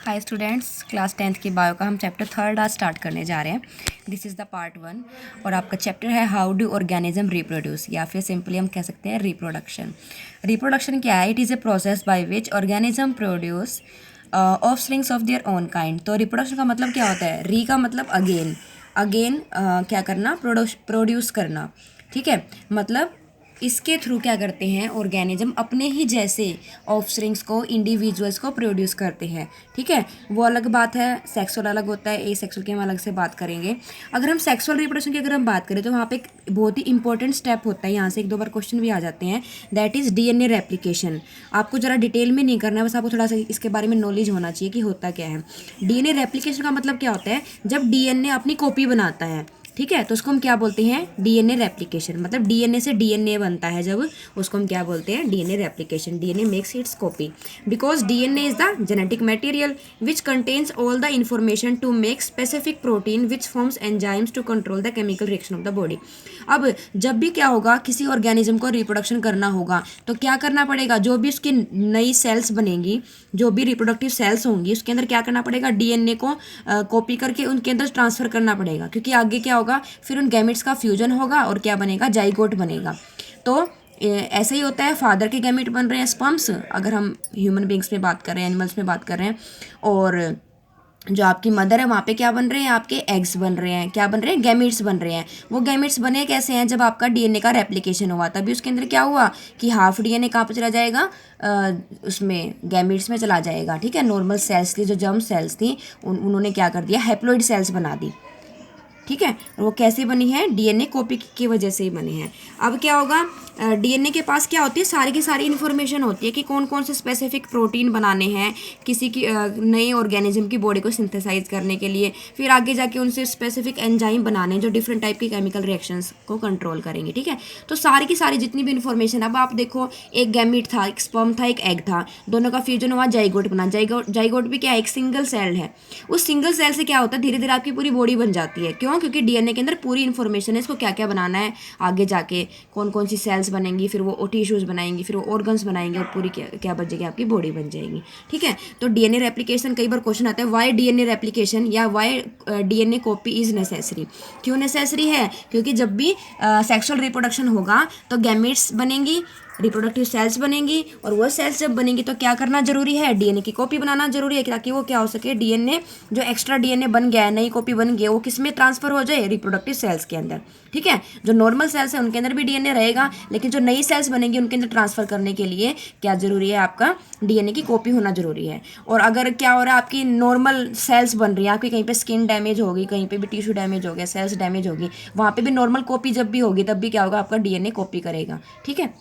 Hi students, class 10th की bio का हम चैप्टर 3 आज स्टार्ट करने जा रहे हैं। दिस इज़ द पार्ट 1 और आपका चैप्टर है हाउ डू ऑर्गेनिज्म रिप्रोड्यूस, या फिर सिंपली हम कह सकते हैं रिप्रोडक्शन। रिप्रोडक्शन क्या है? It is a process by which organism produce offsprings of their own kind. तो रिप्रोडक्शन का मतलब क्या होता है? री का मतलब अगेन, क्या करना? प्रोड्यूस करना। ठीक है, मतलब इसके थ्रू क्या करते हैं ऑर्गेनिज्म अपने ही जैसे ऑफस्प्रिंग्स को, इंडिविजुअल्स को प्रोड्यूस करते हैं। ठीक है, वो अलग बात है, सेक्सुअल अलग होता है, ए सेक्सुअल की हम अलग से बात करेंगे। अगर हम सेक्सुअल रिप्रोडक्शन की अगर हम बात करें तो वहाँ पे एक बहुत ही इंपॉर्टेंट स्टेप होता है, यहाँ से एक दो बार क्वेश्चन भी आ जाते हैं, दैट इज़ डीएनए रेप्लिकेशन। आपको ज़रा डिटेल में नहीं करना है, बस आपको थोड़ा सा इसके बारे में नॉलेज होना चाहिए कि होता क्या है। डीएनए रेप्लिकेशन का मतलब क्या होता है? जब डीएनए अपनी कॉपी बनाता है, ठीक है, तो उसको हम क्या बोलते हैं? DNA replication. मतलब डीएनए से डीएनए बनता है जब, उसको हम क्या बोलते हैं? DNA replication. DNA makes its copy because DNA is the genetic material which contains all the information to make specific protein which forms enzymes to control the chemical reaction of the body. अब जब भी क्या होगा, किसी organism को reproduction करना होगा तो क्या करना पड़ेगा? जो भी उसकी नई सेल्स बनेंगी, जो भी रिप्रोडक्टिव सेल्स होंगी, उसके अंदर क्या करना पड़ेगा? डीएनए को कॉपी करके उनके अंदर ट्रांसफर करना पड़ेगा, क्योंकि आगे क्या होगा, फिर उन गैमेट्स का फ्यूजन होगा और क्या बनेगा? जाइगोट बनेगा। तो ऐसे ही होता है, फादर के गैमेट बन रहे हैं स्पर्म्स, अगर हम ह्यूमन बींग्स में बात कर रहे हैं, एनिमल्स में बात कर रहे हैं, और जो आपकी मदर है वहाँ पे क्या बन रहे हैं? आपके एग्स बन रहे हैं। क्या बन रहे हैं? गैमेट्स बन रहे हैं। वो गैमेट्स बने कैसे हैं? जब आपका डीएनए का रेप्लिकेशन हुआ तभी उसके अंदर क्या हुआ कि हाफ डीएनए कहाँ पर चला जाएगा? उसमें गैमेट्स में चला जाएगा। ठीक है, नॉर्मल सेल्स थी, जो जर्म सेल्स थी, उन्होंने क्या कर दिया? हैप्लॉइड सेल्स बना दी। ठीक है, और वो कैसे बनी है? डीएनए कॉपी की वजह से ही बनी है। अब क्या होगा, डीएनए के पास क्या होती है? सारी की सारी इन्फॉर्मेशन होती है कि कौन कौन से स्पेसिफिक प्रोटीन बनाने हैं किसी की नए ऑर्गेनिज्म की बॉडी को सिंथेसाइज करने के लिए, फिर आगे जाके उनसे स्पेसिफिक एंजाइम बनाने जो डिफरेंट टाइप के केमिकल रिएक्शंस को कंट्रोल करेंगे। ठीक है, तो सारी की सारी जितनी भी इन्फॉर्मेशन, अब आप देखो, एक गैमीट था, एक स्पर्म था, एक एग था, दोनों का फ्यूजन हुआ, जाइगोट बना। जाइगोट भी क्या है? एक सिंगल सेल है। उस सिंगल सेल से क्या होता है? धीरे धीरे आपकी पूरी बॉडी बन जाती है। क्यों? क्योंकि डीएनए के अंदर पूरी इन्फॉर्मेशन है, इसको क्या क्या बनाना है, आगे जाके कौन कौन सी सेल्स बनेंगी, फिर वो टिश्यूज बनाएंगी, फिर वो ऑर्गन्स बनाएंगे, और पूरी क्या बन जाएगी? आपकी बॉडी बन जाएगी। ठीक है, तो डीएनए रेप्लिकेशन, कई बार क्वेश्चन आता है वाई डीएनए रेप्लिकेशन या why DNA copy is necessary. क्यों नेसेसरी है? क्योंकि जब भी सेक्सुअल रिप्रोडक्शन होगा तो गैमेट्स बनेंगी, रिप्रोडक्टिव सेल्स बनेंगी, और वो सेल्स जब बनेंगी तो क्या करना जरूरी है? डीएनए की कॉपी बनाना जरूरी है, ताकि वो क्या हो सके, डीएनए जो एक्स्ट्रा डीएनए बन गया है, नई कॉपी बन गई है, वो किस में ट्रांसफर हो जाए? रिप्रोडक्टिव सेल्स के अंदर। ठीक है, जो नॉर्मल सेल्स है उनके अंदर भी डीएनए रहेगा, लेकिन जो नई सेल्स बनेंगी उनके अंदर ट्रांसफर करने के लिए क्या जरूरी है? आपका डीएनए की कॉपी होना जरूरी है। और अगर क्या हो रहा है, आपकी नॉर्मल सेल्स बन रही है, आपकी कहीं पे स्किन डैमेज होगी, कहीं पे भी टिश्यू डैमेज हो गया, सेल्स डैमेज होगी, वहाँ पे भी नॉर्मल कॉपी जब भी होगी तब भी क्या होगा? आपका डीएनए कॉपी करेगा। ठीक है,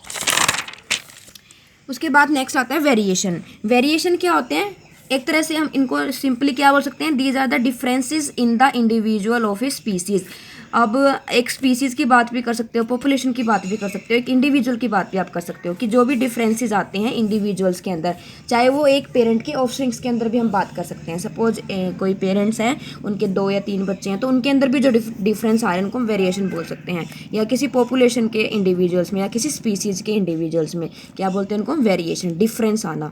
उसके बाद नेक्स्ट आता है वेरिएशन। वेरिएशन क्या होते हैं? एक तरह से हम इनको सिंपली क्या बोल सकते हैं? These are the differences in the individual of a species. अब एक स्पीसीज़ की बात भी कर सकते हो, पॉपुलेशन की बात भी कर सकते हो, एक इंडिविजुअल की बात भी आप कर सकते हो, कि जो भी डिफरेंसेस आते हैं इंडिविजुअल्स के अंदर, चाहे वो एक पेरेंट के ऑफस्प्रिंग्स के अंदर भी हम बात कर सकते हैं। सपोज कोई पेरेंट्स हैं, उनके 2 या 3 बच्चे हैं, तो उनके अंदर भी जो डिफरेंस आ रहे हैं उनको हम वेरिएशन बोल सकते हैं। या किसी पॉपुलेशन के इंडिविजुअल्स में या किसी स्पीसीज़ के इंडिविजुअल्स में क्या बोलते हैं उनको? वेरिएशन, डिफरेंस आना।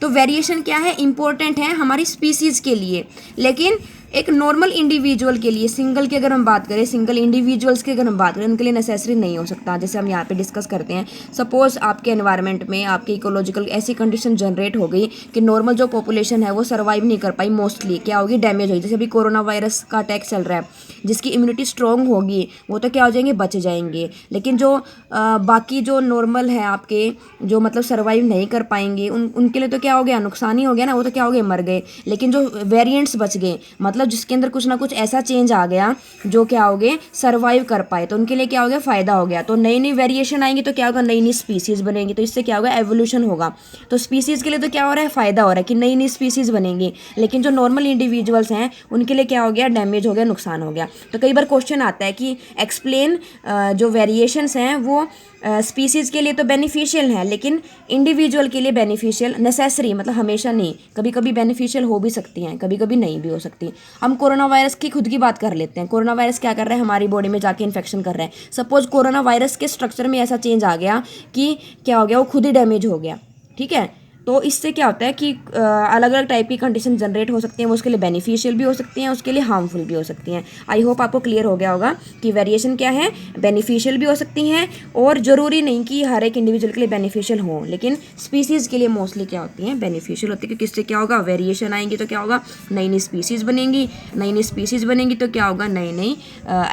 तो वेरिएशन क्या है? इंपॉर्टेंट है हमारी स्पीसीज़ के लिए, लेकिन एक नॉर्मल इंडिविजुअल के लिए, सिंगल की अगर हम बात करें, सिंगल इंडिविजुअल्स की अगर हम बात करें, उनके लिए नेसेसरी नहीं हो सकता। जैसे हम यहाँ पे डिस्कस करते हैं, सपोज आपके एनवायरनमेंट में आपके इकोलॉजिकल ऐसी कंडीशन जनरेट हो गई कि नॉर्मल जो पॉपुलेशन है वो सर्वाइव नहीं कर पाई, मोस्टली क्या होगी? डैमेज होगी। जैसे अभी कोरोना वायरस का अटैक चल रहा है, जिसकी इम्यूनिटी स्ट्रॉन्ग होगी वो तो क्या हो जाएंगे? बच जाएंगे। लेकिन जो बाकी जो नॉर्मल है आपके, जो मतलब सर्वाइव नहीं कर पाएंगे, उनके लिए तो क्या हो गया? नुकसान ही हो गया ना, वो तो क्या हो गए? मर गए। लेकिन जो वेरिएंट्स बच गए, मतलब जिसके अंदर कुछ ना कुछ ऐसा चेंज आ गया जो क्या हो गए? सर्वाइव कर पाए, तो उनके लिए क्या हो गया? फायदा हो गया। तो नई नई वेरिएशन आएंगी तो क्या होगा? नई नई स्पीसीज बनेंगी, तो इससे क्या होगा? एवोल्यूशन होगा। तो स्पीसीज के लिए तो क्या हो रहा है? फायदा हो रहा है कि नई नई स्पीसीज बनेंगी। लेकिन जो नॉर्मल इंडिविजुअल्स हैं उनके लिए क्या हो गया? डैमेज हो गया, नुकसान हो गया। तो कई बार क्वेश्चन आता है कि एक्सप्लेन जो वेरिएशंस हैं वो स्पीसीज़ के लिए तो बेनिफिशियल है, लेकिन इंडिविजुअल के लिए बेनिफिशियल नेसेसरी, मतलब हमेशा नहीं, कभी कभी बेनिफिशियल हो भी सकती हैं, कभी कभी नहीं भी हो सकती। हम कोरोना वायरस की खुद की बात कर लेते हैं। कोरोना वायरस क्या कर रहा है? हमारी बॉडी में जाके इन्फेक्शन कर रहा है। सपोज कोरोना वायरस के स्ट्रक्चर में ऐसा चेंज आ गया कि क्या हो गया? वो खुद ही डैमेज हो गया। ठीक है, तो इससे क्या होता है कि अलग अलग टाइप की कंडीशन जनरेट हो सकती हैं, वो उसके लिए बेनिफिशियल भी हो सकती हैं, उसके लिए हार्मफुल भी हो सकती हैं। आई होप आपको क्लियर हो गया होगा कि वेरिएशन क्या है, बेनिफिशियल भी हो सकती हैं और ज़रूरी नहीं कि हर एक इंडिविजुअल के लिए बेनिफिशियल हो, लेकिन स्पीसीज़ के लिए मोस्टली क्या होती हैं, बेनिफिशियल होती है। क्योंकि इससे क्या होगा, वेरिएशन आएंगी तो क्या होगा, नई नई स्पीसीज़ बनेंगी, नई नई स्पीसीज़ बनेंगी तो क्या होगा, नई नई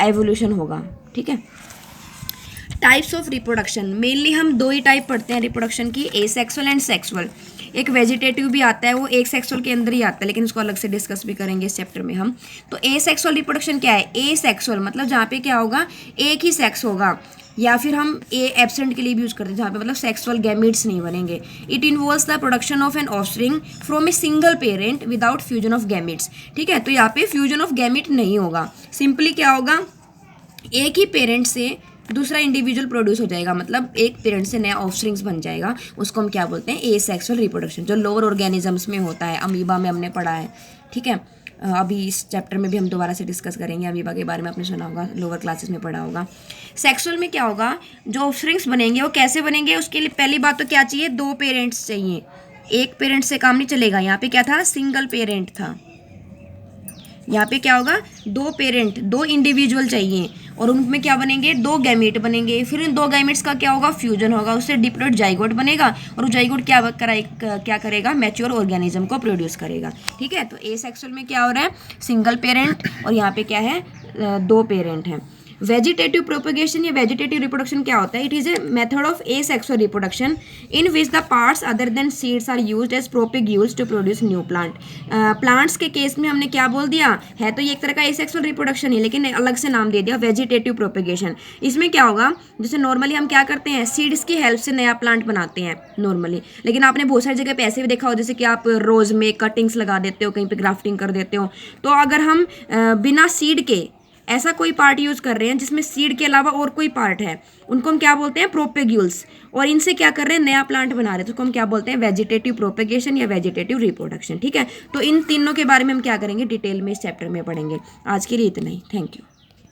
एवोल्यूशन होगा। ठीक है। टाइप्स ऑफ रिप्रोडक्शन, मेनली हम दो ही टाइप पढ़ते हैं रिप्रोडक्शन की, एसेक्सुअल एंड सेक्सुअल। एक वेजिटेटिव भी आता है, वो एक सेक्सुअल के अंदर ही आता है, लेकिन उसको अलग से डिस्कस भी करेंगे इस चैप्टर में हम। तो एसेक्सुअल रिप्रोडक्शन क्या है, एसेक्सुअल मतलब जहाँ पे क्या होगा, एक ही सेक्स होगा, या फिर हम ए एब्सेंट के लिए भी यूज़ करते हैं, जहाँ पे मतलब सेक्सुअल गैमीट्स नहीं बनेंगे। It involves the production of an offspring from a single parent without fusion of gametes. ठीक है, तो यहाँ पे फ्यूजन ऑफ गैमीट नहीं होगा, सिंपली क्या होगा, एक ही पेरेंट से दूसरा इंडिविजुअल प्रोड्यूस हो जाएगा, मतलब एक पेरेंट से नया ऑफस्प्रिंग्स बन जाएगा, उसको हम क्या बोलते हैं, एसेक्सुअल रिप्रोडक्शन, जो लोअर ऑर्गेनिजम्स में होता है, अमीबा में हमने पढ़ा है। ठीक है, अभी इस चैप्टर में भी हम दोबारा से डिस्कस करेंगे, अमीबा के बारे में आपने सुना होगा, लोअर क्लासेस में पढ़ा होगा। सेक्सुअल में क्या होगा, जो ऑफस्प्रिंग्स बनेंगे वो कैसे बनेंगे, उसके लिए पहली बात तो क्या चाहिए, दो पेरेंट्स चाहिए, एक पेरेंट से काम नहीं चलेगा। यहाँ पे क्या था, सिंगल पेरेंट था, यहाँ पे क्या होगा, दो पेरेंट, दो इंडिविजुअल चाहिए, और उनमें क्या बनेंगे, दो गैमेट बनेंगे। फिर इन दो गैमेट्स का क्या होगा, फ्यूजन होगा, उससे डिप्लॉइड जाइगोट बनेगा, और वो जाइगोट क्या करेगा, मैच्योर ऑर्गेनिज्म को प्रोड्यूस करेगा। ठीक है, तो एसेक्सुअल में क्या हो रहा है, सिंगल पेरेंट, और यहाँ पे क्या है, दो पेरेंट हैं। वेजिटेटिव प्रोपगेशन या वेजिटेटिव रिप्रोडक्शन क्या होता है, it is a method of asexual reproduction in which the parts other than seeds are used as propagules to produce new plant. Plants के केस में हमने क्या बोल दिया है, तो ये एक तरह का एसेक्सुअल रिप्रोडक्शन है, लेकिन अलग से नाम दे दिया वेजिटेटिव प्रोपगेशन। इसमें क्या होगा, जैसे नॉर्मली हम क्या करते हैं, सीड्स की हेल्प से नया प्लांट बनाते हैं नॉर्मली, लेकिन आपने बहुत सारी जगह पे ऐसे भी देखा हो, जैसे कि आप रोज में कटिंग्स लगा देते हो, कहीं पे ग्राफ्टिंग कर देते हो। तो अगर हम बिना सीड के ऐसा कोई पार्ट यूज़ कर रहे हैं जिसमें सीड के अलावा और कोई पार्ट है, उनको हम क्या बोलते हैं, प्रोपेग्यूल्स, और इनसे क्या कर रहे हैं, नया प्लांट बना रहे हैं, तो उसको हम क्या बोलते हैं, वेजिटेटिव प्रोपेगेशन या वेजिटेटिव रिप्रोडक्शन। ठीक है, तो इन तीनों के बारे में हम क्या करेंगे, डिटेल में इस चैप्टर में पढ़ेंगे। आज के लिए इतना ही, थैंक यू।